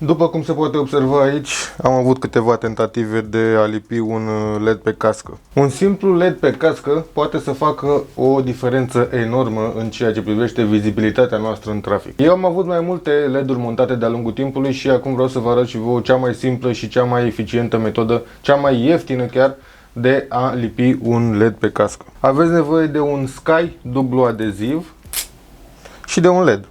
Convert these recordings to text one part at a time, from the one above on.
După cum se poate observa aici, am avut câteva tentative de a lipi un LED pe cască. Un simplu LED pe cască poate să facă o diferență enormă în ceea ce privește vizibilitatea noastră în trafic. Eu am avut mai multe LED-uri montate de-a lungul timpului și acum vreau să vă arăt și vouă cea mai simplă și cea mai eficientă metodă, cea mai ieftină chiar, de a lipi un LED pe cască. Aveți nevoie de un Sky dublu adeziv și de un LED.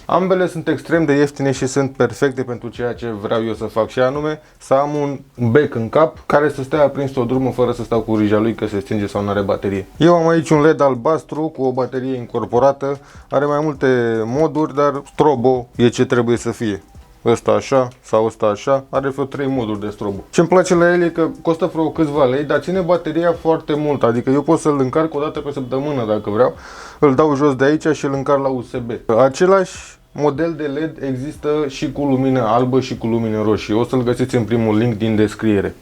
Ambele sunt extrem de ieftine și sunt perfecte pentru ceea ce vreau eu să fac, și anume să am un bec în cap care să stea aprins o drumă fără să stau cu grija lui că se stinge sau nu are baterie. Eu am aici un LED albastru cu o baterie incorporată, are mai multe moduri, dar strobo e ce trebuie să fie. Ăsta așa sau ăsta așa, are vreo 3 moduri de strobo. Ce-mi place la el e că costă vreo câțiva lei, dar ține bateria foarte mult, adică eu pot să-l încarc o dată pe săptămână dacă vreau, îl dau jos de aici și îl încarc la USB. Același model de LED există și cu lumină albă și cu lumină roșie. O să-l găsiți în primul link din descriere.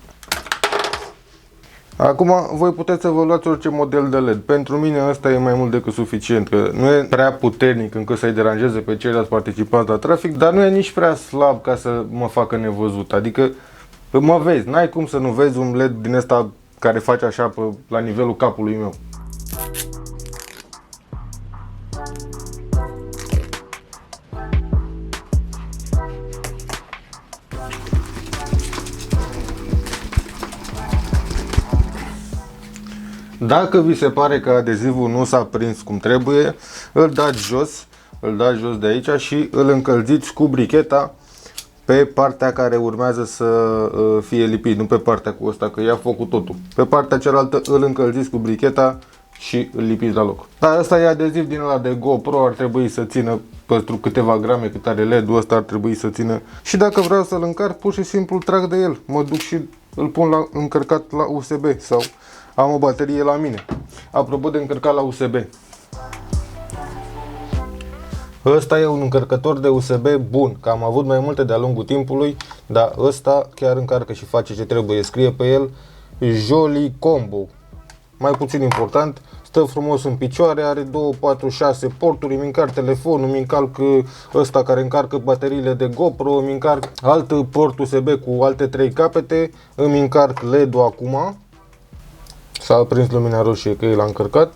Acum, voi puteți să vă luați orice model de LED. Pentru mine ăsta e mai mult decât suficient, că nu e prea puternic încât să-i deranjeze pe ceilalți participanți la trafic, dar nu e nici prea slab ca să mă facă nevăzut. Adică mă vezi, n-ai cum să nu vezi un LED din ăsta care face așa la nivelul capului meu. Dacă vi se pare că adezivul nu s-a prins cum trebuie, îl dați jos de aici și îl încălziți cu bricheta pe partea care urmează să fie lipit, nu pe partea cu ăsta, că ia focul totul. Pe partea cealaltă îl încălziți cu bricheta și îl lipiți la loc. Dar ăsta e adeziv din ăla de GoPro, ar trebui să țină pentru câteva grame cât are LED-ul ăsta, ar trebui să țină. Și dacă vreau să-l încarc, pur și simplu trag de el, mă duc și îl pun încărcat la USB sau am o baterie la mine. Apropo de încărcat la USB, ăsta e un încărcător de USB bun, că am avut mai multe de-a lungul timpului, dar ăsta chiar încarcă și face ce trebuie. Scrie pe el Jolly Combo. Mai puțin important, stă frumos în picioare, are 2, 4, 6 porturi, îmi încarc telefonul, îmi încarc ăsta care încarcă bateriile de GoPro, îmi încarc alt port USB cu alte 3 capete, îmi încarc LED-ul acum. S-a aprins lumina roșie că el a încărcat.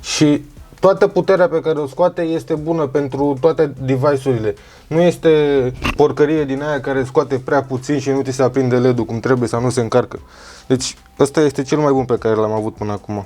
Și toată puterea pe care o scoate este bună pentru toate device-urile. Nu este porcărie din aia care scoate prea puțin și nu ți se aprinde LED-ul cum trebuie sau nu se încarcă. Deci ăsta este cel mai bun pe care l-am avut până acum.